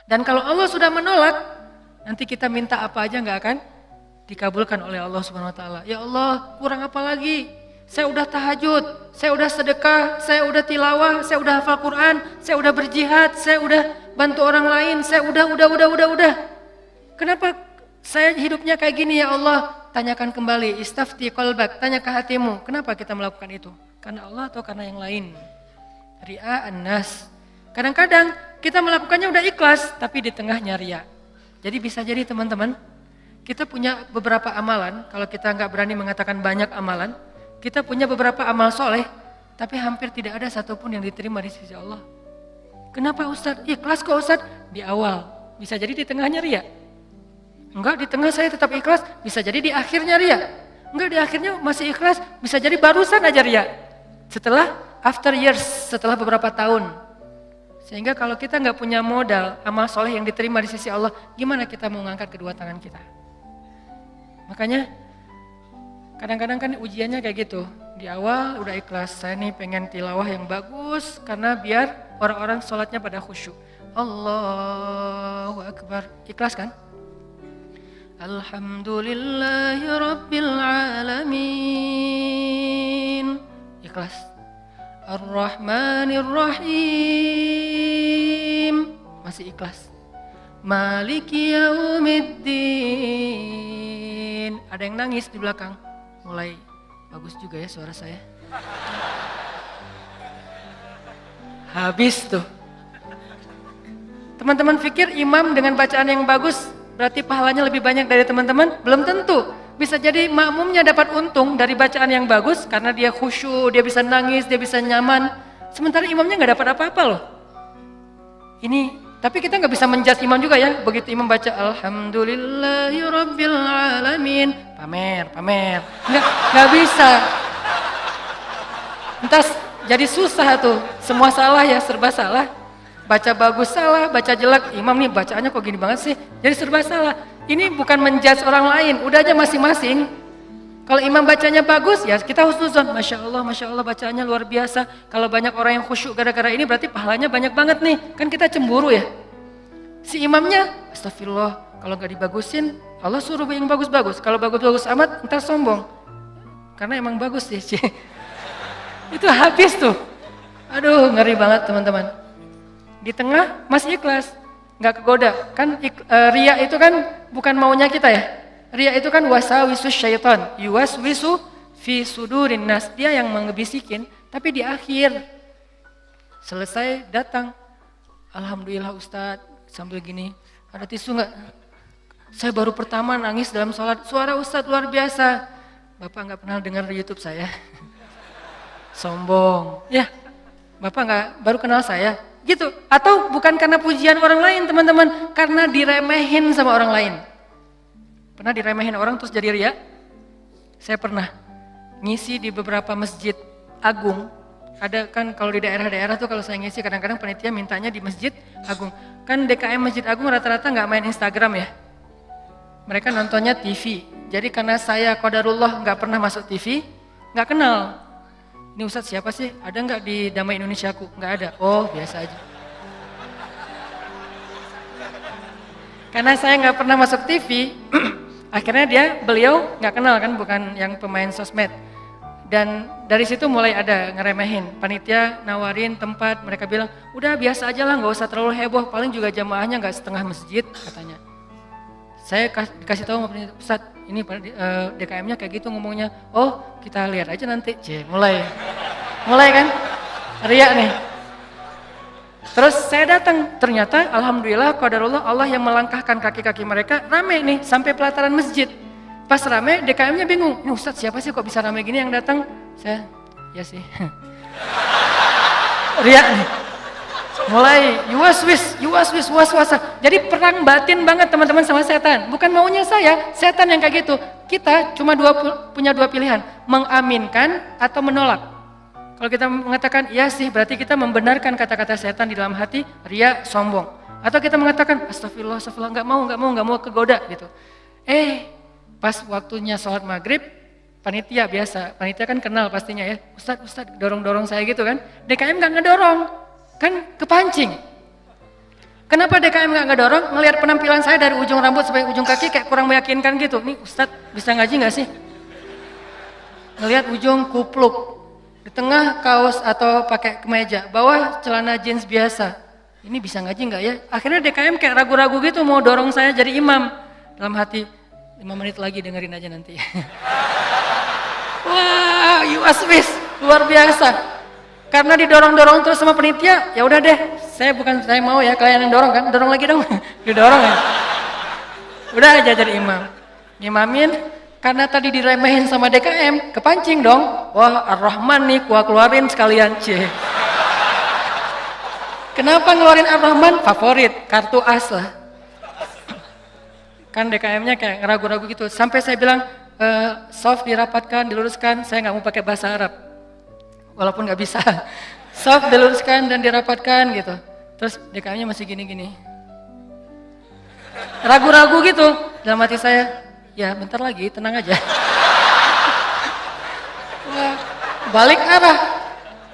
Dan kalau Allah sudah menolak, nanti kita minta apa aja nggak akan dikabulkan oleh Allah Subhanahu wa taala. Ya Allah, kurang apa lagi? Saya udah tahajud, saya udah sedekah, saya udah tilawah, saya udah hafal Quran, saya udah berjihad, saya udah bantu orang lain, saya udah. Kenapa saya hidupnya kayak gini ya Allah? Tanyakan kembali, istafti qalbak, tanya ke hatimu. Kenapa kita melakukan itu? Karena Allah atau karena yang lain? Ria'an nas. Kadang-kadang kita melakukannya udah ikhlas, tapi di tengahnya ria. Jadi bisa jadi teman-teman, kita punya beberapa amalan, kalau kita nggak berani mengatakan banyak amalan, kita punya beberapa amal soleh, tapi hampir tidak ada satupun yang diterima di sisi Allah. Kenapa Ustadz? Ikhlas kok Ustadz? Di awal, bisa jadi di tengahnya ria. Enggak, di tengah saya tetap ikhlas, bisa jadi di akhirnya ria. Enggak, di akhirnya masih ikhlas, bisa jadi barusan aja ria. Setelah, after years, setelah beberapa tahun. Sehingga kalau kita nggak punya modal, amal soleh yang diterima di sisi Allah, gimana kita mau ngangkat kedua tangan kita? Makanya, kadang-kadang kan ujiannya kayak gitu. Di awal udah ikhlas, saya nih pengen tilawah yang bagus, karena biar orang-orang sholatnya pada khusyuk. Allahu Akbar, ikhlas kan? Alhamdulillahi Rabbil Alamin. Ikhlas. Ar-Rahmanir Rahim. Masih ikhlas. Maliki Yaumiddin. Ada yang nangis di belakang. Mulai bagus juga ya suara saya. Habis tuh. Teman-teman pikir imam dengan bacaan yang bagus berarti pahalanya lebih banyak dari teman-teman? Belum tentu. Bisa jadi makmumnya dapat untung dari bacaan yang bagus karena dia khusyuk, dia bisa nangis, dia bisa nyaman. Sementara imamnya nggak dapat apa-apa loh. Ini, tapi kita nggak bisa menjudge imam juga ya. Begitu imam baca Alhamdulillahi Rabbil Alamin, pamer. Nggak bisa. Entas jadi susah tuh. Semua salah ya, serba salah. Baca bagus salah, baca jelek, imam nih bacaannya kok gini banget sih, jadi serba salah. Ini bukan menjudge orang lain, udah aja masing-masing. Kalau imam bacanya bagus, ya kita husnuzon, Masya Allah bacaannya luar biasa. Kalau banyak orang yang khusyuk gara-gara ini berarti pahalanya banyak banget nih, kan kita cemburu ya. Si imamnya, astagfirullah, kalau gak dibagusin, Allah suruh yang bagus-bagus. Kalau bagus-bagus amat, ntar sombong. Karena emang bagus sih. Itu habis tuh. Aduh, ngeri banget teman-teman. Di tengah masih ikhlas, nggak kegoda. Kan ria itu kan bukan maunya kita ya. Ria itu kan wasawisus syaitan, yuwaswisu fi sudurin nas. Dia yang mengebisikin, tapi di akhir selesai datang. Alhamdulillah Ustadz, sambil gini, ada tisu nggak? Saya baru pertama nangis dalam sholat, suara Ustadz luar biasa. Bapak nggak pernah dengar di YouTube saya. Sombong, ya. Bapak nggak baru kenal saya. Gitu, atau bukan karena pujian orang lain teman-teman, karena diremehin sama orang lain. Pernah diremehin orang terus jadi ria? Saya pernah ngisi di beberapa masjid agung. Ada kan kalau di daerah-daerah tuh kalau saya ngisi kadang-kadang panitia mintanya di masjid agung. Kan DKM Masjid Agung rata-rata nggak main Instagram ya. Mereka nontonnya TV. Jadi karena saya qadarullah nggak pernah masuk TV, nggak kenal. Ini Ustadz siapa sih? Ada nggak di Damai Indonesiaku? Nggak ada. Oh biasa aja. Karena saya nggak pernah masuk TV, akhirnya beliau nggak kenal kan, bukan yang pemain sosmed. Dan dari situ mulai ada ngeremehin. Panitia nawarin tempat, mereka bilang, udah biasa aja lah, nggak usah terlalu heboh. Paling juga jamaahnya nggak setengah masjid katanya. Saya dikasih tahu sama panitia, Ustadz, ini DKM-nya kayak gitu ngomongnya. Oh, kita lihat aja nanti. Mulai kan? Ria nih. Terus saya datang, ternyata alhamdulillah qadarullah Allah yang melangkahkan kaki-kaki mereka rame nih sampai pelataran masjid. Pas rame, DKM-nya bingung. Ini Ustadz siapa sih kok bisa rame gini yang datang? Saya, ya sih. Ria nih. Mulai yuwaswis was-wasan. Jadi perang batin banget teman-teman sama setan. Bukan maunya saya, setan yang kayak gitu. Kita cuma punya dua pilihan, mengaminkan atau menolak. Kalau kita mengatakan iya sih, berarti kita membenarkan kata-kata setan di dalam hati, ria, sombong. Atau kita mengatakan astagfirullah, nggak mau kegoda gitu. Pas waktunya sholat maghrib, panitia biasa, panitia kan kenal pastinya ya, Ustadz dorong-dorong saya gitu kan. DKM nggak ngedorong. Kan kepancing. Kenapa DKM nggak dorong? Ngelihat penampilan saya dari ujung rambut sampai ujung kaki kayak kurang meyakinkan gitu. Nih Ustadz bisa ngaji nggak sih? Ngelihat ujung kupluk, di tengah kaos atau pakai kemeja, bawah celana jeans biasa. Ini bisa ngaji nggak ya? Akhirnya DKM kayak ragu-ragu gitu mau dorong saya jadi imam. Dalam hati 5 menit lagi dengerin aja nanti. Wah, UASWIS luar biasa. Karena didorong-dorong terus sama penitia, ya udah deh, saya mau ya, kalian yang dorong kan, dorong lagi dong, didorong ya. Udah aja jadi imam, ngimamin, karena tadi diremehin sama DKM, kepancing dong, wah Ar-Rahman nih, gua keluarin sekalian, Kenapa ngeluarin Ar-Rahman? Favorit, kartu as lah. Kan DKM-nya kayak ragu-ragu gitu, sampai saya bilang, soft dirapatkan, diluruskan, saya nggak mau pakai bahasa Arab. Walaupun nggak bisa, soft diluruskan dan dirapatkan gitu. Terus DKM-nya masih gini-gini. Ragu-ragu gitu. Dalam hati saya, ya bentar lagi, tenang aja. Wah, balik arah.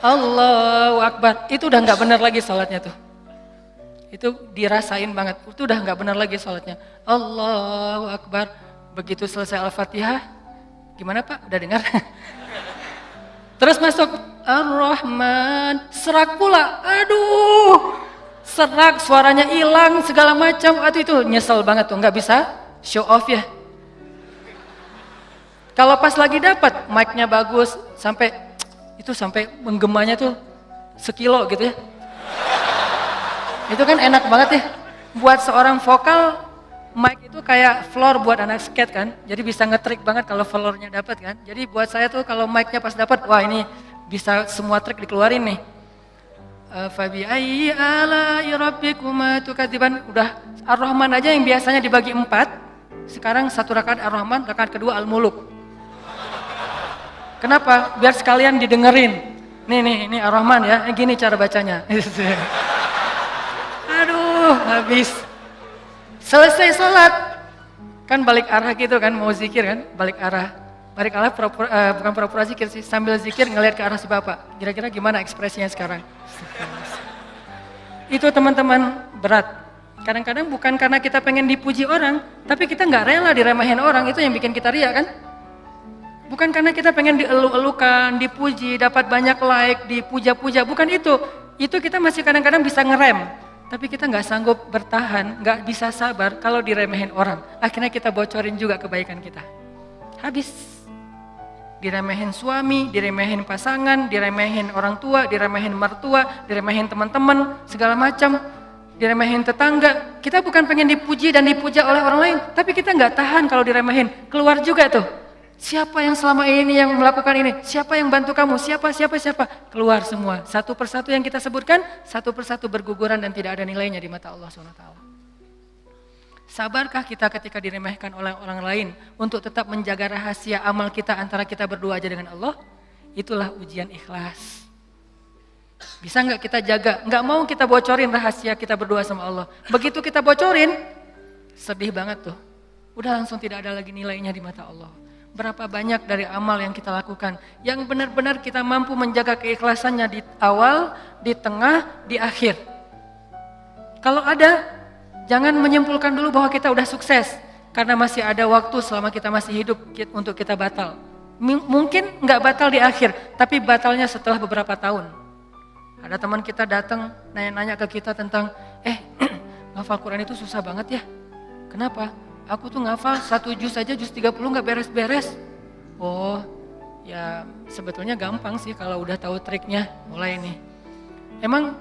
Allahu Akbar. Itu udah nggak benar lagi salatnya tuh. Itu dirasain banget. Itu udah nggak benar lagi salatnya. Allahu Akbar. Begitu selesai Al-Fatihah, gimana Pak? Udah dengar? Terus masuk Ar-Rahman, serak pula, aduh, serak, suaranya hilang, segala macam, aduh itu nyesel banget tuh, nggak bisa show off ya. Kalau pas lagi dapat, mic-nya bagus, sampai menggemanya tuh sekilo gitu ya. Itu kan enak banget ya, buat seorang vokal, mic itu kayak floor buat anak skate kan, jadi bisa ngetrik banget kalau floornya dapat kan. Jadi buat saya tuh kalau mic-nya pas dapat, wah ini bisa semua trik dikeluarin nih. Fabi ayyi ala'i rabbikuma tukadziban. Udah Ar-Rahman aja yang biasanya dibagi 4, sekarang 1 rakaat Ar-Rahman, rakaat kedua Al-Muluk. Kenapa? Biar sekalian didengerin. Nih Ar-Rahman ya, gini cara bacanya. Aduh, habis. Selesai sholat, kan balik arah gitu kan, mau zikir kan, balik arah bukan pura-pura zikir sih, sambil zikir ngelihat ke arah si bapak, kira-kira gimana ekspresinya sekarang. Itu teman-teman berat, kadang-kadang bukan karena kita pengen dipuji orang, tapi kita nggak rela diremehin orang, itu yang bikin kita riak kan. Bukan karena kita pengen dielu-elukan, dipuji, dapat banyak like, dipuja-puja, bukan itu kita masih kadang-kadang bisa ngerem. Tapi kita nggak sanggup bertahan, nggak bisa sabar kalau diremehin orang. Akhirnya kita bocorin juga kebaikan kita. Habis. Diremehin suami, diremehin pasangan, diremehin orang tua, diremehin mertua, diremehin teman-teman, segala macam. Diremehin tetangga. Kita bukan pengen dipuji dan dipuja oleh orang lain. Tapi kita nggak tahan kalau diremehin. Keluar juga tuh. Siapa yang selama ini yang melakukan ini? Siapa yang bantu kamu? Siapa? Keluar semua. Satu persatu yang kita sebutkan, satu persatu berguguran dan tidak ada nilainya di mata Allah SWT. Sabarkah kita ketika diremehkan oleh orang lain untuk tetap menjaga rahasia amal kita antara kita berdua aja dengan Allah? Itulah ujian ikhlas. Bisa nggak kita jaga? Nggak mau kita bocorin rahasia kita berdua sama Allah. Begitu kita bocorin, sedih banget tuh. Udah langsung tidak ada lagi nilainya di mata Allah. Berapa banyak dari amal yang kita lakukan yang benar-benar kita mampu menjaga keikhlasannya di awal, di tengah, di akhir. Kalau ada, jangan menyimpulkan dulu bahwa kita udah sukses karena masih ada waktu selama kita masih hidup untuk kita batal. Mungkin nggak batal di akhir, tapi batalnya setelah beberapa tahun. Ada teman kita datang nanya-nanya ke kita tentang, ngafal Quran itu susah banget ya. Kenapa? Aku tuh ngafal 1 juz aja, juz 30 gak beres-beres. Oh, ya sebetulnya gampang sih kalau udah tahu triknya, mulai nih. Emang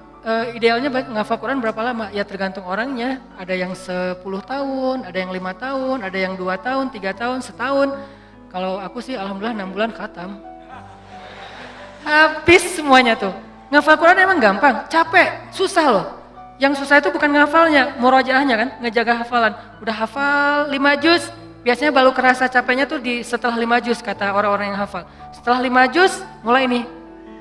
idealnya ngafal Quran berapa lama? Ya tergantung orangnya, ada yang 10 tahun, ada yang 5 tahun, ada yang 2 tahun, 3 tahun, setahun. Kalau aku sih alhamdulillah 6 bulan khatam. Habis semuanya tuh. Ngafal Quran emang gampang, capek, susah loh. Yang susah itu bukan ngafalnya, murojaahnya kan, ngejaga hafalan. Udah hafal 5 juz, biasanya baru kerasa capeknya tuh setelah 5 juz kata orang-orang yang hafal. Setelah 5 juz, mulai nih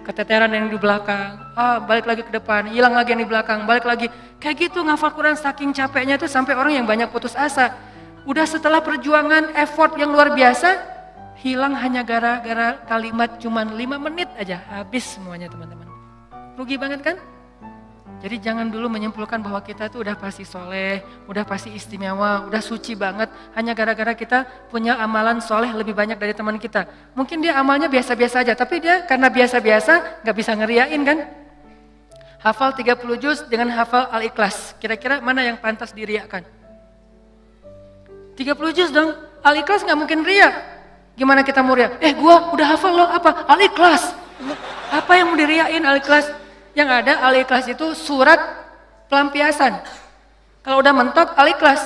keteteran yang di belakang, balik lagi ke depan, hilang lagi yang di belakang, balik lagi. Kayak gitu ngafal Quran saking capeknya tuh sampai orang yang banyak putus asa. Udah setelah perjuangan, effort yang luar biasa, hilang hanya gara-gara kalimat cuman 5 menit aja, habis semuanya teman-teman. Rugi banget kan? Jadi jangan dulu menyimpulkan bahwa kita itu udah pasti soleh, udah pasti istimewa, udah suci banget. Hanya gara-gara kita punya amalan soleh lebih banyak dari teman kita. Mungkin dia amalnya biasa-biasa aja, tapi dia karena biasa-biasa gak bisa ngeriain kan. Hafal 30 juz dengan hafal Al-Ikhlas. Kira-kira mana yang pantas diriakan? 30 juz dong, Al-Ikhlas gak mungkin riak. Gimana kita mau riak? Gua udah hafal loh, apa? Al-Ikhlas. Apa yang mau diriain Al-Ikhlas? Yang ada Al-Ikhlas itu surat pelampiasan. Kalau udah mentok Al-Ikhlas.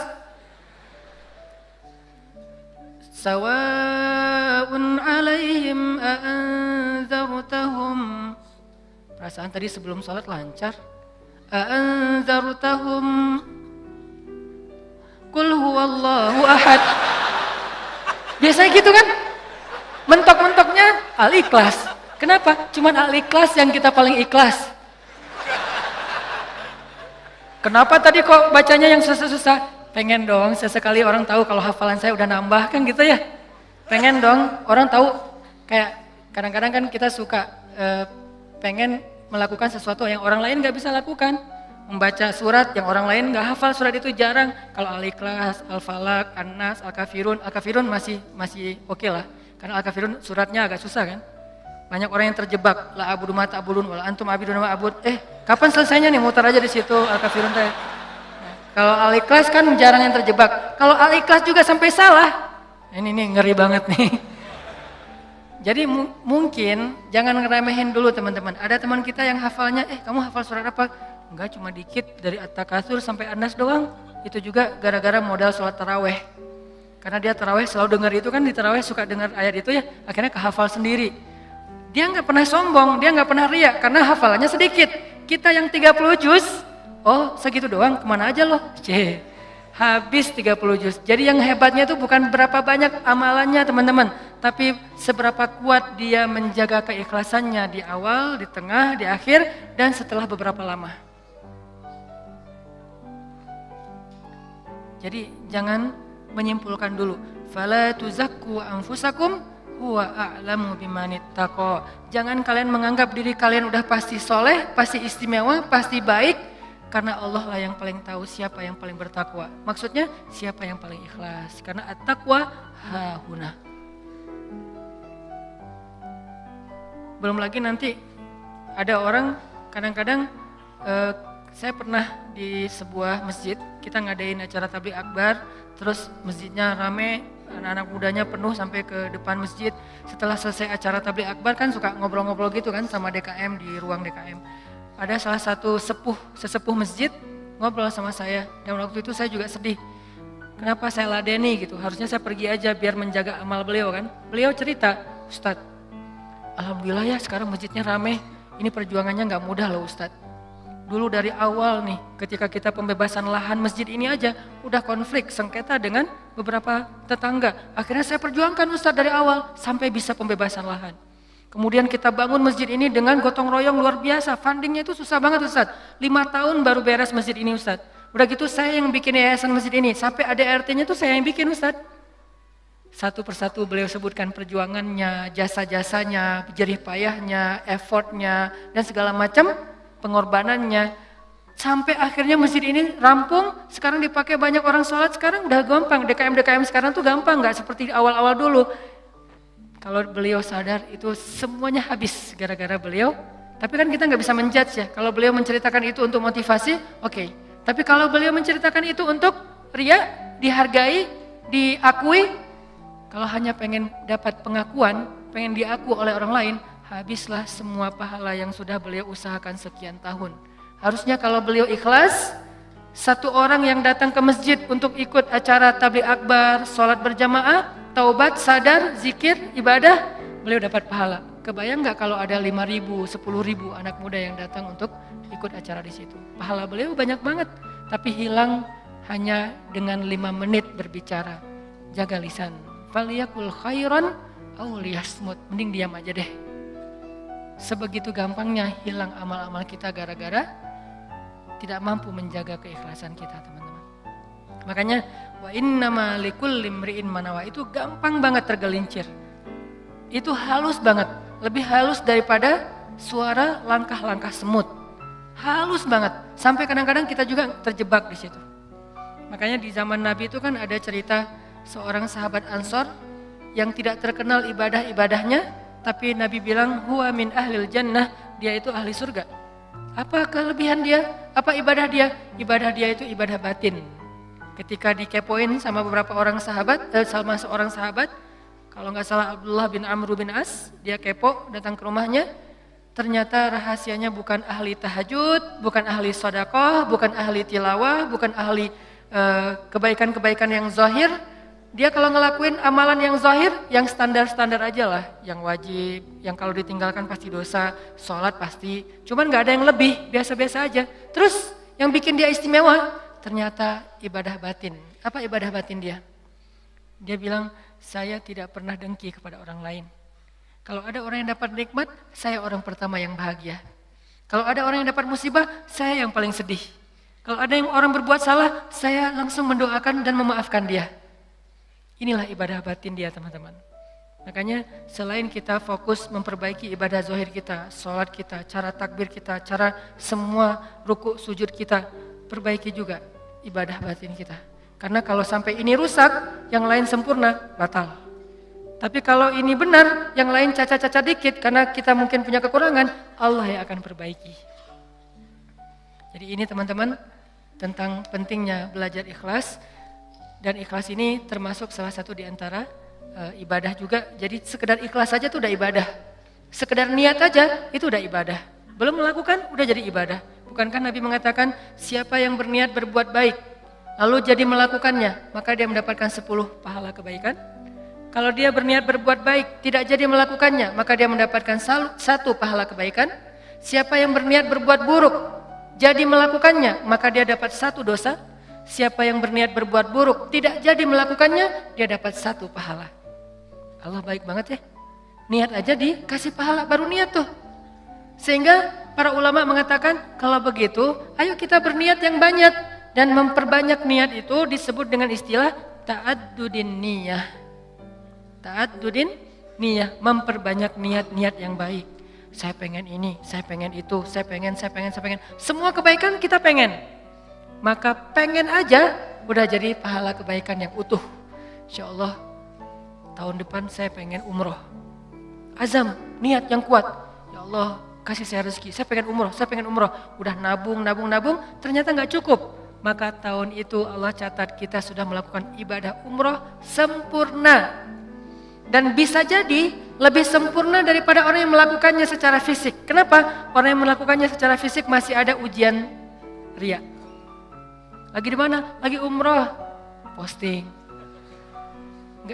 Sawa'un 'alaihim a'anzartahum. Perasaan tadi sebelum sholat lancar. A'anzartahum Qul huwallahu ahad. Biasanya gitu kan? Mentok-mentoknya Al-Ikhlas. Kenapa? Cuman Al-Ikhlas yang kita paling ikhlas. Kenapa tadi kok bacanya yang susah-susah? Pengen dong sesekali orang tahu kalau hafalan saya udah nambah kan gitu ya. Pengen dong orang tahu, kayak kadang-kadang kan kita suka pengen melakukan sesuatu yang orang lain gak bisa lakukan. Membaca surat yang orang lain gak hafal surat itu jarang. Kalau Al-Ikhlas, Al-Falaq, An-Nas, Al-Kafirun masih oke lah. Karena Al-Kafirun suratnya agak susah kan. Banyak orang yang terjebak, la abudu ma ta'budun wala antum abiduna ma abud. Kapan selesainya nih? Mutar aja di situ Al-Kafirun teh. Kalau Al-Ikhlas kan jarang yang terjebak. Kalau Al-Ikhlas juga sampai salah. Ini nih ngeri banget nih. Jadi mungkin jangan ngeremehin dulu teman-teman. Ada teman kita yang hafalnya, kamu hafal surat apa? Enggak, cuma dikit dari At-Takatsur sampai An-Nas doang. Itu juga gara-gara modal sholat taraweh. Karena dia taraweh selalu dengar itu kan, di taraweh suka dengar ayat itu ya, akhirnya kehafal sendiri. Dia nggak pernah sombong, dia nggak pernah riak karena hafalannya sedikit. Kita yang 30 juz, segitu doang, kemana aja loh? Habis 30 juz. Jadi yang hebatnya itu bukan berapa banyak amalannya teman-teman, tapi seberapa kuat dia menjaga keikhlasannya di awal, di tengah, di akhir, dan setelah beberapa lama. Jadi jangan menyimpulkan dulu. Fala tuzakku anfusakum huwa a'lamu bimanittaqa. Jangan kalian menganggap diri kalian udah pasti soleh, pasti istimewa, pasti baik, karena Allah lah yang paling tahu siapa yang paling bertakwa. Maksudnya siapa yang paling ikhlas, karena at-taqwa hahuna. Belum lagi nanti ada orang kadang-kadang saya pernah di sebuah masjid, kita ngadain acara tabligh akbar, terus masjidnya rame, anak-anak mudanya penuh sampai ke depan masjid. Setelah selesai acara tabligh akbar kan suka ngobrol-ngobrol gitu kan sama DKM di ruang DKM. Ada salah satu sesepuh masjid ngobrol sama saya, dan waktu itu saya juga sedih. Kenapa saya ladeni gitu, harusnya saya pergi aja biar menjaga amal beliau kan. Beliau cerita, Ustadz, alhamdulillah ya sekarang masjidnya rame, ini perjuangannya gak mudah loh Ustadz. Dulu dari awal nih, ketika kita pembebasan lahan masjid ini aja, udah konflik, sengketa dengan beberapa tetangga. Akhirnya saya perjuangkan Ustadz dari awal, sampai bisa pembebasan lahan. Kemudian kita bangun masjid ini dengan gotong royong luar biasa, fundingnya itu susah banget Ustadz. 5 tahun baru beres masjid ini Ustadz. Udah gitu saya yang bikin yayasan masjid ini, sampai ADRT-nya tuh saya yang bikin Ustadz. Satu persatu beliau sebutkan perjuangannya, jasa-jasanya, jerih payahnya, effortnya, dan segala macam pengorbanannya, sampai akhirnya masjid ini rampung. Sekarang dipakai banyak orang sholat, sekarang udah gampang. DKM sekarang tuh gampang, nggak seperti awal-awal dulu. Kalau beliau sadar itu semuanya habis gara-gara beliau. Tapi kan kita nggak bisa menjudge ya. Kalau beliau menceritakan itu untuk motivasi, oke. Tapi kalau beliau menceritakan itu untuk ria, dihargai, diakui, kalau hanya pengen dapat pengakuan, pengen diaku oleh orang lain, habislah semua pahala yang sudah beliau usahakan sekian tahun. Harusnya kalau beliau ikhlas, satu orang yang datang ke masjid untuk ikut acara tabligh akbar, sholat berjamaah, taubat, sadar, zikir, ibadah, beliau dapat pahala. Kebayang nggak kalau ada 5.000, 10.000 anak muda yang datang untuk ikut acara di situ? Pahala beliau banyak banget, tapi hilang hanya dengan 5 menit berbicara. Jaga lisan. Faliyakul khairan aw liyasmut. Mending diam aja deh. Sebegitu gampangnya hilang amal-amal kita gara-gara tidak mampu menjaga keikhlasan kita, teman-teman. Makanya wa innama likulli imri'in manawa itu gampang banget tergelincir. Itu halus banget, lebih halus daripada suara langkah-langkah semut. Halus banget. Sampai kadang-kadang kita juga terjebak di situ. Makanya di zaman Nabi itu kan ada cerita seorang sahabat Ansor yang tidak terkenal ibadah-ibadahnya, tapi Nabi bilang huwa min ahlil jannah, dia itu ahli surga. Apa kelebihan dia? Apa ibadah dia? Ibadah dia itu ibadah batin. Ketika dikepoin sama beberapa orang sahabat, sama seorang sahabat, kalau nggak salah Abdullah bin Amr bin As, dia kepo datang ke rumahnya. Ternyata rahasianya bukan ahli tahajud, bukan ahli sedekah, bukan ahli tilawah, bukan ahli kebaikan-kebaikan yang zahir. Dia kalau ngelakuin amalan yang zahir, yang standar-standar aja lah, yang wajib, yang kalau ditinggalkan pasti dosa, sholat pasti. Cuman nggak ada yang lebih, biasa-biasa aja. Terus yang bikin dia istimewa, ternyata ibadah batin. Apa ibadah batin dia? Dia bilang, saya tidak pernah dengki kepada orang lain. Kalau ada orang yang dapat nikmat, saya orang pertama yang bahagia. Kalau ada orang yang dapat musibah, saya yang paling sedih. Kalau ada yang orang berbuat salah, saya langsung mendoakan dan memaafkan dia. Inilah ibadah batin dia, teman-teman. Makanya selain kita fokus memperbaiki ibadah zahir kita, sholat kita, cara takbir kita, cara semua ruku sujud kita, perbaiki juga ibadah batin kita. Karena kalau sampai ini rusak, yang lain sempurna, batal. Tapi kalau ini benar, yang lain cacat-cacat dikit karena kita mungkin punya kekurangan, Allah yang akan perbaiki. Jadi ini teman-teman tentang pentingnya belajar ikhlas. Dan ikhlas ini termasuk salah satu di antara ibadah juga. Jadi sekedar ikhlas saja itu udah ibadah. Sekedar niat aja itu udah ibadah. Belum melakukan udah jadi ibadah. Bukankah Nabi mengatakan siapa yang berniat berbuat baik lalu jadi melakukannya, maka dia mendapatkan 10 pahala kebaikan. Kalau dia berniat berbuat baik, tidak jadi melakukannya, maka dia mendapatkan 1 pahala kebaikan. Siapa yang berniat berbuat buruk, jadi melakukannya, maka dia dapat 1 dosa. Siapa yang berniat berbuat buruk, tidak jadi melakukannya, dia dapat 1 pahala. Allah baik banget ya. Niat aja dikasih pahala, baru niat tuh. Sehingga para ulama mengatakan, kalau begitu, ayo kita berniat yang banyak. Dan memperbanyak niat itu disebut dengan istilah ta'addudin niyah. Ta'addudin niyah, memperbanyak niat-niat yang baik. Saya pengen ini, saya pengen itu, saya pengen. Semua kebaikan kita pengen. Maka pengen aja udah jadi pahala kebaikan yang utuh. Insya Allah tahun depan saya pengen umroh. Azam, niat yang kuat. Ya Allah kasih saya rezeki, saya pengen umroh. Udah nabung, ternyata gak cukup. Maka tahun itu Allah catat kita sudah melakukan ibadah umroh sempurna. Dan bisa jadi lebih sempurna daripada orang yang melakukannya secara fisik. Kenapa? Orang yang melakukannya secara fisik masih ada ujian riya. Lagi di mana? Lagi umroh, posting.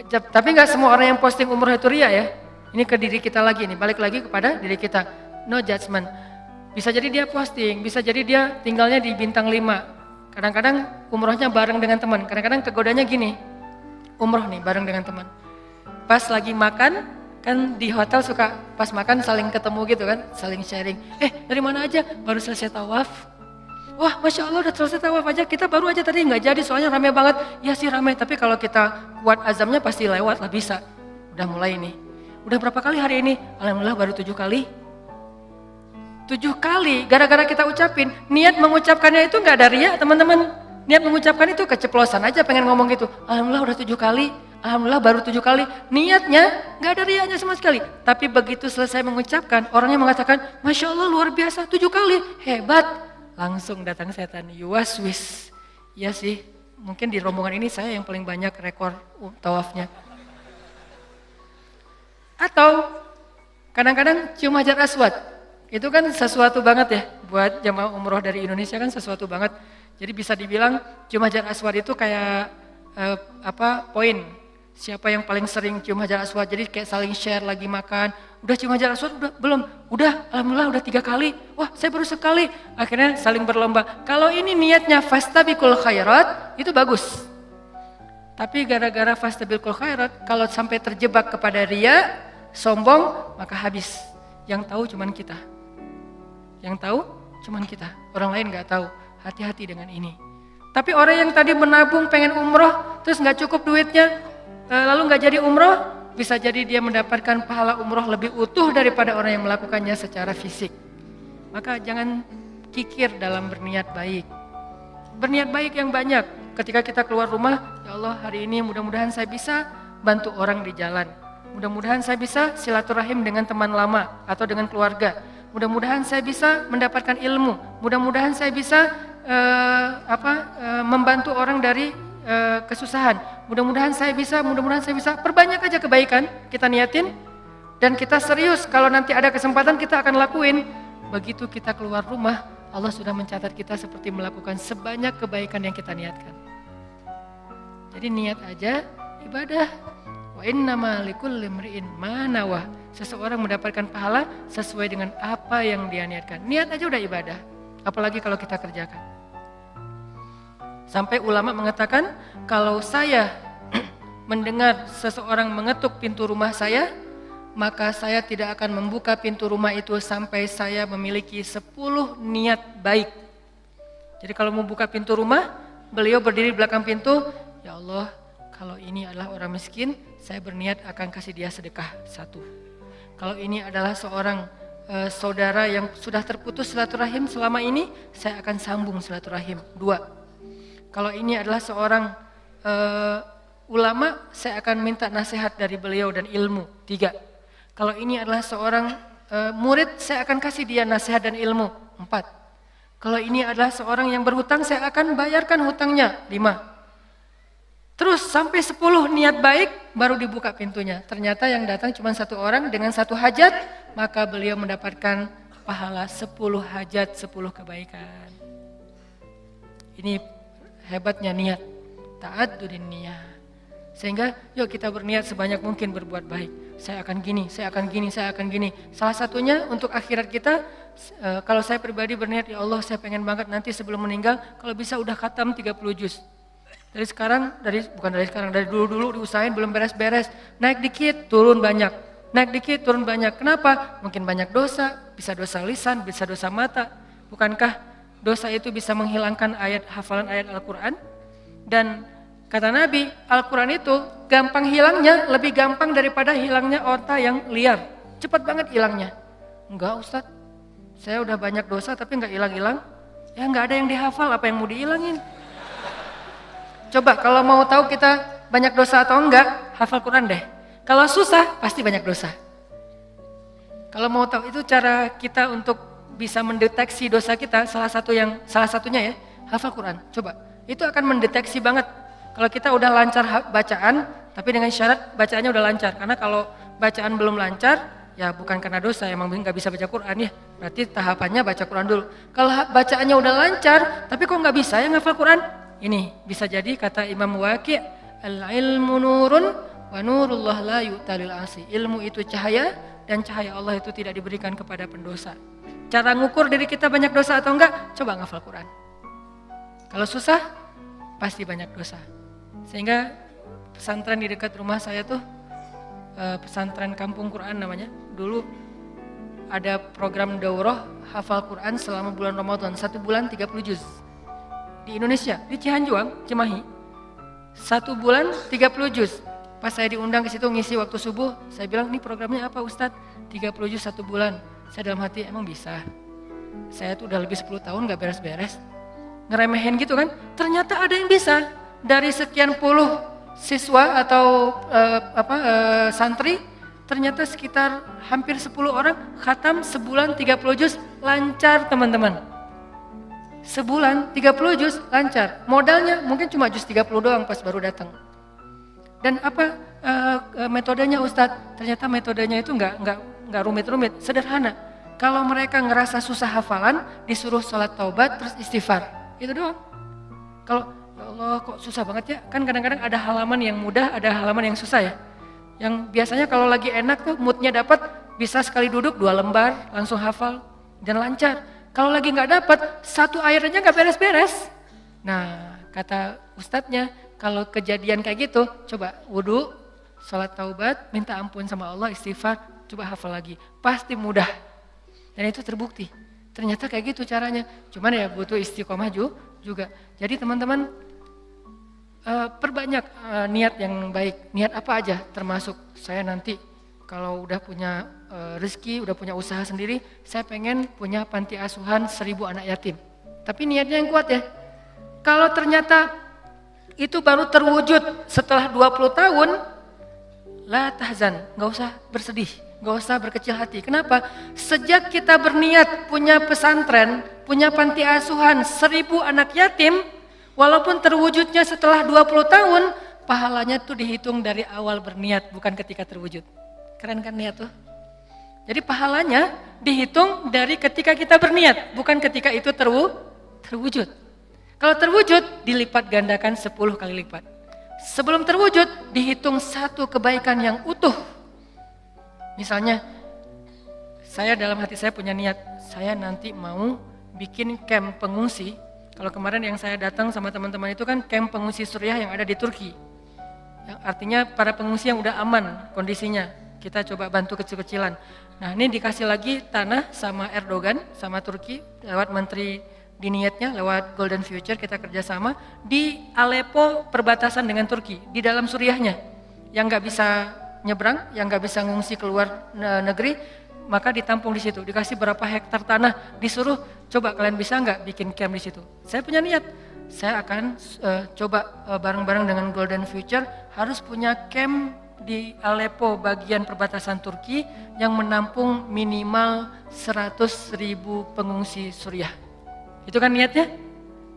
Tapi nggak semua orang yang posting umroh itu riya ya. Ini ke diri kita lagi nih, balik lagi kepada diri kita. No judgment. Bisa jadi dia posting, bisa jadi dia tinggalnya di bintang 5. Kadang-kadang umrohnya bareng dengan teman. Kadang-kadang kegodanya gini, umroh nih bareng dengan teman. Pas lagi makan, kan di hotel suka pas makan saling ketemu gitu kan, saling sharing. Dari mana aja? Baru selesai tawaf. Wah, Masya Allah udah selesai tawaf aja, kita baru aja tadi nggak jadi soalnya rame banget. Ya sih rame, tapi kalau kita kuat azamnya pasti lewat lah bisa. Udah mulai nih. Udah berapa kali hari ini? Alhamdulillah baru 7 kali. 7 kali, gara-gara kita ucapin. Niat mengucapkannya itu nggak ada riya teman-teman. Niat mengucapkan itu keceplosan aja pengen ngomong gitu. Alhamdulillah udah 7 kali. Alhamdulillah baru 7 kali. Niatnya nggak ada riyanya sama sekali. Tapi begitu selesai mengucapkan, orangnya mengatakan, Masya Allah luar biasa 7 kali. Hebat. Langsung datang setan, yuwaswis. Ya sih, mungkin di rombongan ini saya yang paling banyak rekor tawafnya. Atau kadang-kadang cium hajar aswad. Itu kan sesuatu banget ya, buat jamaah umroh dari Indonesia kan sesuatu banget. Jadi bisa dibilang cium hajar aswad itu kayak poin. Siapa yang paling sering cium hajar aswad, jadi kayak saling share lagi makan. Udah cium hajar aswad? Udah, belum? Udah, alhamdulillah udah 3 kali. Wah saya baru sekali. Akhirnya saling berlomba. Kalau ini niatnya fastabiqul khairat, itu bagus. Tapi gara-gara fastabiqul khairat, kalau sampai terjebak kepada riya, sombong, maka habis. Yang tahu cuman kita. Yang tahu cuman kita, orang lain gak tahu. Hati-hati dengan ini. Tapi orang yang tadi menabung pengen umroh, terus gak cukup duitnya, lalu gak jadi umroh, bisa jadi dia mendapatkan pahala umroh lebih utuh daripada orang yang melakukannya secara fisik. Maka jangan kikir dalam berniat baik. Berniat baik yang banyak. Ketika kita keluar rumah, ya Allah hari ini mudah-mudahan saya bisa bantu orang di jalan. Mudah-mudahan saya bisa silaturahim dengan teman lama atau dengan keluarga. Mudah-mudahan saya bisa mendapatkan ilmu. Mudah-mudahan saya bisa membantu orang dari kesusahan. Mudah-mudahan saya bisa. Perbanyak aja kebaikan kita niatin dan kita serius. Kalau nanti ada kesempatan kita akan lakuin. Begitu kita keluar rumah, Allah sudah mencatat kita seperti melakukan sebanyak kebaikan yang kita niatkan. Jadi niat aja ibadah. Wa innama likulli imri'in ma nawah. Seseorang mendapatkan pahala sesuai dengan apa yang dia niatkan. Niat aja udah ibadah, apalagi kalau kita kerjakan. Sampai ulama mengatakan, kalau saya mendengar seseorang mengetuk pintu rumah saya, maka saya tidak akan membuka pintu rumah itu sampai saya memiliki 10 niat baik. Jadi kalau mau buka pintu rumah, beliau berdiri di belakang pintu, ya Allah, kalau ini adalah orang miskin, saya berniat akan kasih dia sedekah 1. Kalau ini adalah seorang saudara yang sudah terputus silaturahim selama ini, saya akan sambung silaturahim 2. Kalau ini adalah seorang ulama, saya akan minta nasihat dari beliau dan ilmu 3. Kalau ini adalah seorang murid, saya akan kasih dia nasihat dan ilmu 4. Kalau ini adalah seorang yang berhutang, saya akan bayarkan hutangnya 5. Terus sampai 10 niat baik baru dibuka pintunya. Ternyata yang datang cuma 1 orang dengan 1 hajat, maka beliau mendapatkan pahala 10 hajat, 10 kebaikan. Ini hebatnya niat, ta'addudin niyah. Sehingga yuk kita berniat sebanyak mungkin berbuat baik. Saya akan gini, saya akan gini, saya akan gini. Salah satunya untuk akhirat kita, kalau saya pribadi berniat, ya Allah saya pengen banget nanti sebelum meninggal, kalau bisa udah khatam 30 juz. Dari dulu diusahain belum beres-beres, naik dikit turun banyak, naik dikit turun banyak. Kenapa? Mungkin banyak dosa, bisa dosa lisan, bisa dosa mata. Bukankah dosa itu bisa menghilangkan hafalan ayat Al-Quran? Dan kata Nabi, Al-Quran itu gampang hilangnya, lebih gampang daripada hilangnya onta yang liar. Cepat banget hilangnya. Enggak Ustaz, saya udah banyak dosa tapi enggak hilang-hilang. Ya enggak ada yang dihafal, apa yang mau dihilangin? Coba kalau mau tahu kita banyak dosa atau enggak, hafal Quran deh. Kalau susah, pasti banyak dosa. Kalau mau tahu itu cara kita untuk bisa mendeteksi dosa kita, salah satunya ya, hafal Quran. Coba, itu akan mendeteksi banget. Kalau kita udah lancar bacaan, tapi dengan syarat bacaannya udah lancar. Karena kalau bacaan belum lancar, ya bukan karena dosa, emang nggak bisa baca Quran ya. Berarti tahapannya baca Quran dulu. Kalau bacaannya udah lancar, tapi kok nggak bisa ya ngafal Quran? Ini bisa jadi kata Imam Waqi', al-ilmu nurun wa nurullah la yu'talil asi. Ilmu itu cahaya dan cahaya Allah itu tidak diberikan kepada pendosa. Cara ngukur diri kita banyak dosa atau enggak? Coba ngafal Quran. Kalau susah, pasti banyak dosa. Sehingga pesantren di dekat rumah saya tuh, pesantren Kampung Quran namanya. Dulu ada program daurah hafal Quran selama bulan Ramadan, 1 bulan 30 juz. Di Indonesia, di Cihanjuang, Cimahi, 1 bulan 30 juz. Pas saya diundang ke situ ngisi waktu subuh, saya bilang, ini programnya apa Ustadz? 30 juz 1 bulan. Saya dalam hati, emang bisa? Saya tuh udah lebih 10 tahun gak beres-beres. Ngeremehin gitu kan? Ternyata ada yang bisa. Dari sekian puluh siswa atau santri, ternyata sekitar hampir 10 orang khatam sebulan 30 juz lancar teman-teman. Sebulan 30 juz lancar. Modalnya mungkin cuma juz 30 doang pas baru datang. Dan metodenya Ustadz? Ternyata metodenya itu enggak rumit-rumit, sederhana. Kalau mereka ngerasa susah hafalan, disuruh sholat taubat terus istighfar. Itu doang. Kalau ya Allah kok susah banget ya? Kan kadang-kadang ada halaman yang mudah, ada halaman yang susah ya. Yang biasanya kalau lagi enak tuh moodnya dapat, bisa sekali duduk 2 lembar langsung hafal dan lancar. Kalau lagi nggak dapat, 1 ayat aja nggak beres-beres. Nah, kata ustadznya, kalau kejadian kayak gitu, coba wudu, sholat taubat, minta ampun sama Allah, istighfar, coba hafal lagi. Pasti mudah. Dan itu terbukti. Ternyata kayak gitu caranya. Cuman ya butuh istiqomah juga. Jadi teman-teman, perbanyak niat yang baik. Niat apa aja, termasuk saya nanti kalau udah punya rezeki, udah punya usaha sendiri, saya pengen punya panti asuhan 1000 anak yatim. Tapi niatnya yang kuat ya. Kalau ternyata itu baru terwujud setelah 20 tahun, la tahzan, gak usah bersedih, gak usah berkecil hati. Kenapa? Sejak kita berniat punya pesantren, punya panti asuhan 1000 anak yatim, walaupun terwujudnya setelah 20 tahun, pahalanya tuh dihitung dari awal berniat, bukan ketika terwujud. Keren kan niat tuh? Jadi pahalanya dihitung dari ketika kita berniat, bukan ketika itu terwujud. Kalau terwujud, dilipat gandakan 10 kali lipat. Sebelum terwujud, dihitung satu kebaikan yang utuh. Misalnya, saya dalam hati saya punya niat, saya nanti mau bikin camp pengungsi. Kalau kemarin yang saya datang sama teman-teman itu kan camp pengungsi Suriah yang ada di Turki. Yang artinya para pengungsi yang udah aman kondisinya. Kita coba bantu kecil-kecilan. Nah ini dikasih lagi tanah sama Erdogan, sama Turki, lewat menteri di niatnya, lewat Golden Future kita kerjasama di Aleppo perbatasan dengan Turki, di dalam Suriahnya. Yang nggak bisa nyebrang, yang nggak bisa ngungsi keluar negeri, maka ditampung di situ. Dikasih berapa hektar tanah, disuruh coba kalian bisa nggak bikin camp di situ. Saya punya niat, saya akan coba bareng-bareng dengan Golden Future harus punya camp di Aleppo bagian perbatasan Turki yang menampung minimal 100.000 pengungsi Suriah. Itu kan niatnya?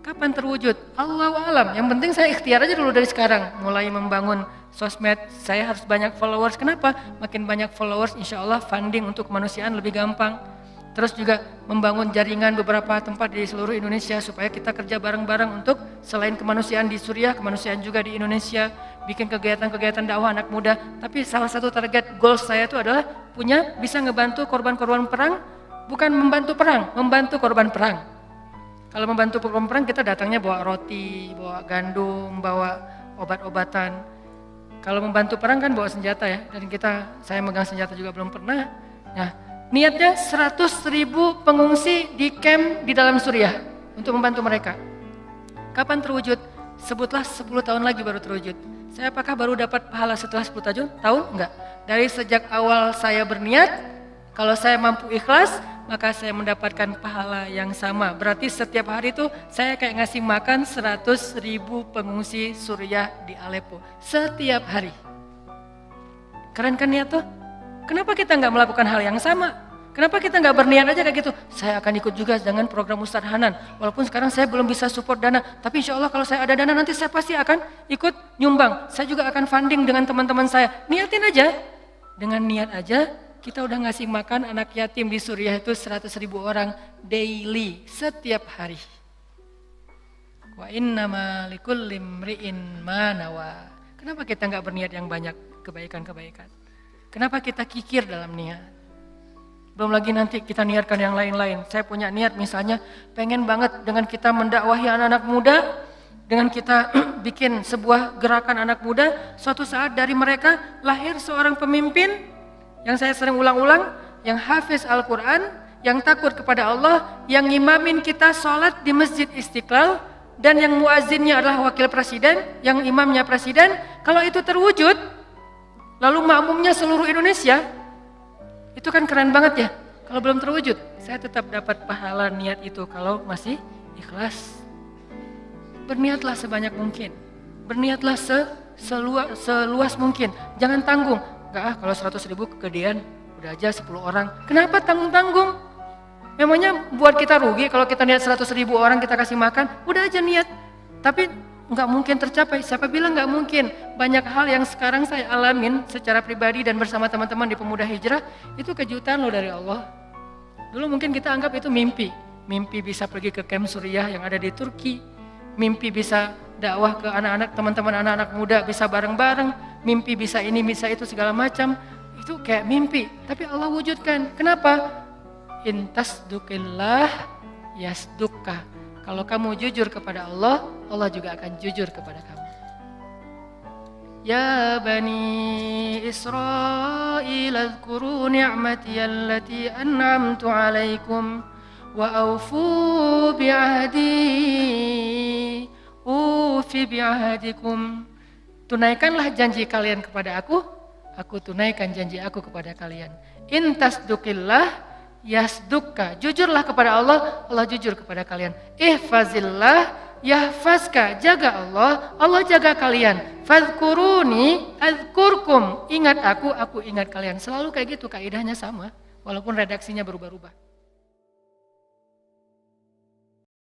Kapan terwujud? Allahu alam. Yang penting saya ikhtiar aja dulu dari sekarang. Mulai membangun sosmed, saya harus banyak followers. Kenapa? Makin banyak followers, insya Allah funding untuk kemanusiaan lebih gampang. Terus juga membangun jaringan beberapa tempat di seluruh Indonesia supaya kita kerja bareng-bareng untuk selain kemanusiaan di Suriah, kemanusiaan juga di Indonesia. Bikin kegiatan-kegiatan dakwah anak muda. Tapi salah satu target goals saya itu adalah bisa ngebantu korban-korban perang, bukan membantu perang, membantu korban perang. Kalau membantu korban perang kita datangnya bawa roti, bawa gandum, bawa obat-obatan. Kalau membantu perang kan bawa senjata ya, dan saya megang senjata juga belum pernah. Nah, niatnya 100.000 pengungsi di camp di dalam Suriah untuk membantu mereka. Kapan terwujud? Sebutlah 10 tahun lagi baru terwujud. Saya apakah baru dapat pahala setelah 10 tahun? Enggak. Dari sejak awal saya berniat, kalau saya mampu ikhlas, maka saya mendapatkan pahala yang sama. Berarti setiap hari itu saya kayak ngasih makan 100.000 pengungsi Suriah di Aleppo. Setiap hari. Keren kan niat tuh? Kenapa kita nggak melakukan hal yang sama? Kenapa kita nggak berniat aja kayak gitu? Saya akan ikut juga dengan program Ustadz Hanan. Walaupun sekarang saya belum bisa support dana, tapi insya Allah kalau saya ada dana nanti saya pasti akan ikut nyumbang. Saya juga akan funding dengan teman-teman saya. Niatin aja. Dengan niat aja, kita udah ngasih makan anak yatim di Suriah itu 100.000 orang daily, setiap hari. Wa innama likulli imri'in ma nawa. Kenapa kita nggak berniat yang banyak kebaikan-kebaikan? Kenapa kita kikir dalam niat? Belum lagi nanti kita niatkan yang lain-lain. Saya punya niat misalnya pengen banget dengan kita mendakwahi anak-anak muda, dengan kita bikin sebuah gerakan anak muda, suatu saat dari mereka lahir seorang pemimpin yang saya sering ulang-ulang, yang hafiz Al-Quran, yang takut kepada Allah, yang ngimamin kita sholat di Masjid Istiqlal, dan yang muazzinnya adalah wakil presiden, yang imamnya presiden. Kalau itu terwujud, lalu makmumnya seluruh Indonesia, itu kan keren banget ya. Kalau belum terwujud, saya tetap dapat pahala niat itu kalau masih ikhlas. Berniatlah sebanyak mungkin. Berniatlah seluas mungkin. Jangan tanggung. Enggak kalau 100.000 kegedean, udah aja 10 orang. Kenapa tanggung-tanggung? Memangnya buat kita rugi kalau kita niat 100.000 orang kita kasih makan? Udah aja niat. Tapi nggak mungkin tercapai. Siapa bilang nggak mungkin? Banyak hal yang sekarang saya alamin secara pribadi dan bersama teman-teman di Pemuda Hijrah, itu kejutan loh dari Allah. Dulu mungkin kita anggap itu mimpi. Mimpi bisa pergi ke camp Suriah yang ada di Turki. Mimpi bisa dakwah ke anak-anak, teman-teman anak-anak muda bisa bareng-bareng. Mimpi bisa ini, bisa itu segala macam. Itu kayak mimpi. Tapi Allah wujudkan. Kenapa? Intasdukillah yasdukka. Kalau kamu jujur kepada Allah, Allah juga akan jujur kepada kamu. Ya Bani Israil adhkuru ni'mati allati an'amtu alaikum wa awfu bi'ahdi ufi bi'ahdikum. Tunaikanlah janji kalian kepada aku, aku tunaikan janji aku kepada kalian. In tasdukillah yasdukka. Jujurlah kepada Allah, Allah jujur kepada kalian. Ihfazillah yahfazka. Jaga Allah, Allah jaga kalian. Fadhkuruni adzkurkum. Ingat aku ingat kalian. Selalu kayak gitu, kaidahnya sama. Walaupun redaksinya berubah-ubah.